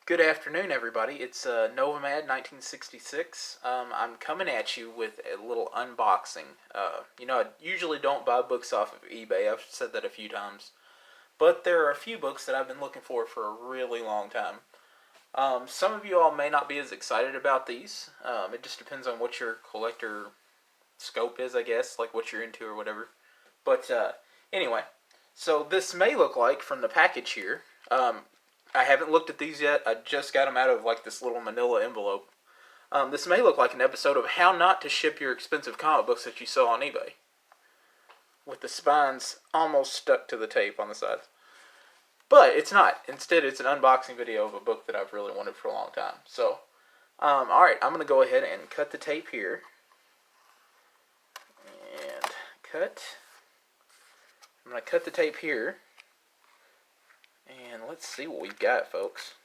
Good afternoon, everybody. It's Novamad 1966. I'm coming at you with a little unboxing. I usually don't buy books off of eBay. I've said that a few times. But there are a few books that I've been looking for a really long time. Some of you all may not be as excited about these. It just depends on what your collector scope is, I guess, like what you're into or whatever. But anyway, so this may look like from the package here. I haven't looked at these yet. I just got them out of like this little manila envelope. This may look like an episode of How Not to Ship Your Expensive Comic Books that you saw on eBay, with the spines almost stuck to the tape on the sides. But it's not. Instead, it's an unboxing video of a book that I've really wanted for a long time. So, alright, I'm going to go ahead and cut the tape here. And cut. I'm going to cut the tape here. And let's see what we've got, folks.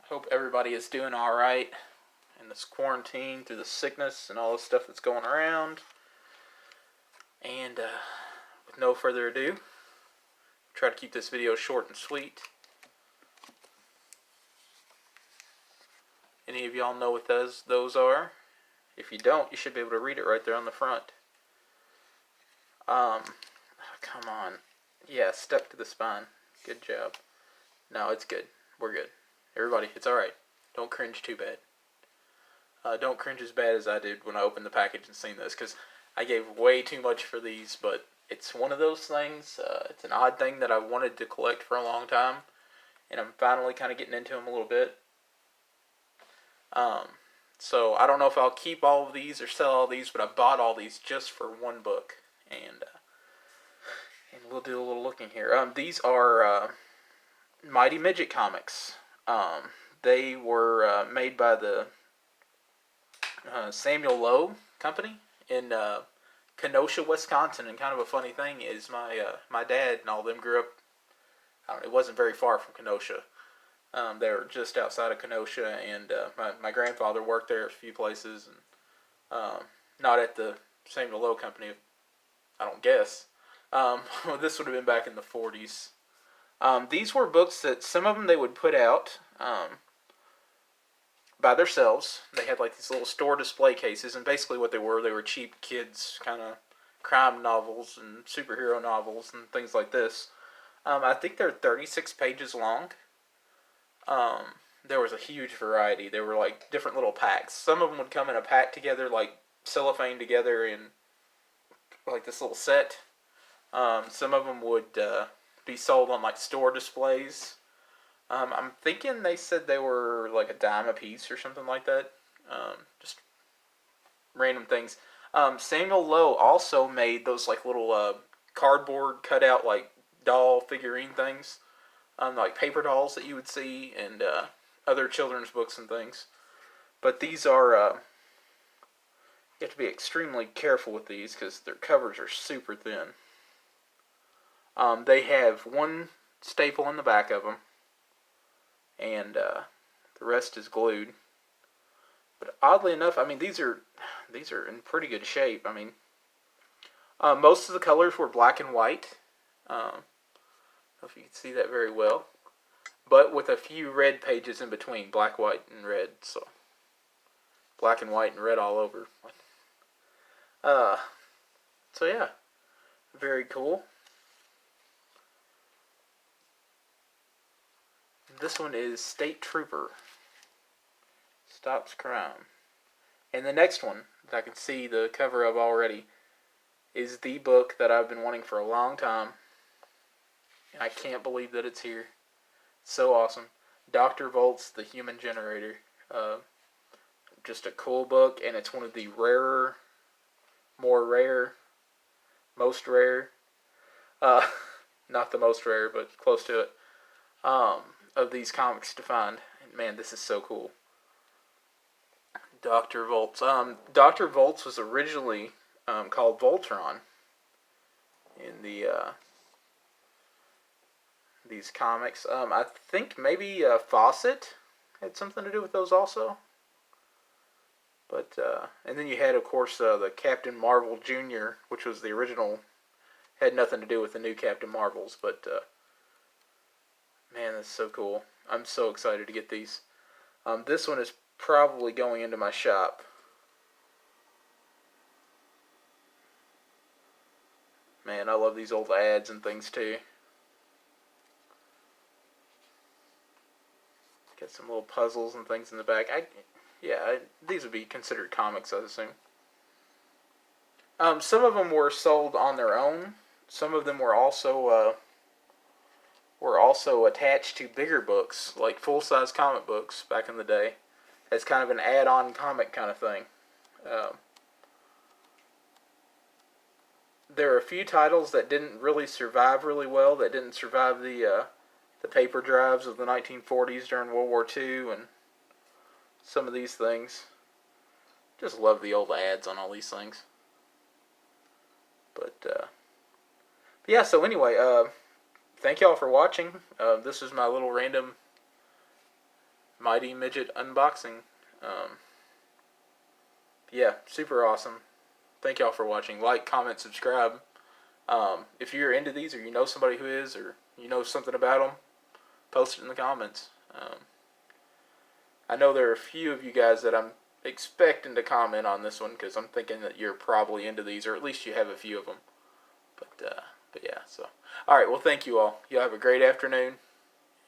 I hope everybody is doing alright in this quarantine through the sickness and all the stuff that's going around. And with no further ado, try to keep this video short and sweet. Any of y'all know what those are? If you don't, you should be able to read it right there on the front. Come on. Yeah, stuck to the spine. Good job. No, it's good. We're good. Everybody, it's alright. Don't cringe too bad. Don't cringe as bad as I did when I opened the package and seen this, because I gave way too much for these, but it's one of those things. It's an odd thing that I wanted to collect for a long time, and I'm finally kind of getting into them a little bit. So I don't know if I'll keep all of these or sell all these, but I bought all these just for one book, and we'll do a little looking here. These are Mighty Midget Comics. They were made by the Samuel Lowe Company in Kenosha, Wisconsin. And kind of a funny thing is my dad and all them grew up. It wasn't very far from Kenosha. They were just outside of Kenosha, and my grandfather worked there at a few places, and not at the Samuel Lowe Company, I don't guess. This would have been back in the 40s. These were books that some of them they would put out by themselves. They had like these little store display cases, and basically what they were cheap kids kind of crime novels and superhero novels and things like this. I think they're 36 pages long. There was a huge variety. There were like different little packs. Some of them would come in a pack together, like cellophane together in like this little set. Some of them would be sold on like store displays. I'm thinking they said they were like a dime a piece or something like that. Just random things. Samuel Lowe also made those like little cardboard cutout like doll figurine things. Like paper dolls that you would see, and other children's books and things. But these are, you have to be extremely careful with these because their covers are super thin. They have one staple in the back of them, and the rest is glued. But oddly enough, I mean, these are in pretty good shape. I mean, most of the colors were black and white. I don't know if you can see that very well, but with a few red pages in between, black, white, and red. So black and white and red all over. So yeah, very cool. This one is State Trooper Stops Crime, and the next one that I can see the cover of already is the book that I've been wanting for a long time. I can't believe that it's here. So awesome. Dr. Volt's The Human Generator. Just a cool book, and it's one of the rarer, most rare, not the most rare, but close to it, of these comics to find. And man, this is so cool. Dr. Volt's. Dr. Volt's was originally called Voltron in the these comics. I think maybe Fawcett had something to do with those also. But and then you had, of course, the Captain Marvel Jr., which was the original. Had nothing to do with the new Captain Marvels, but Man, that's so cool. I'm so excited to get these. This one is probably going into my shop. Man, I love these old ads and things too. Got some little puzzles and things in the back. These would be considered comics, I assume. Some of them were sold on their own. Some of them were also attached to bigger books, like full size comic books back in the day, as kind of an add on comic kind of thing. Um, there are a few titles that didn't really survive really well. That didn't survive the paper drives of the 1940s during World War II, and some of these things. Just love the old ads on all these things. But yeah. So anyway, thank y'all for watching. This is my little random Mighty Midget unboxing. Um, yeah, super awesome. Thank y'all for watching. Like, comment, subscribe. If you're into these, or you know somebody who is, or you know something about them, post it in the comments. I know there are a few of you guys that I'm expecting to comment on this one because I'm thinking that you're probably into these, or at least you have a few of them. But yeah. So, all right. Well, thank you all. You have a great afternoon.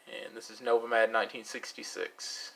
And this is Novamad 1966.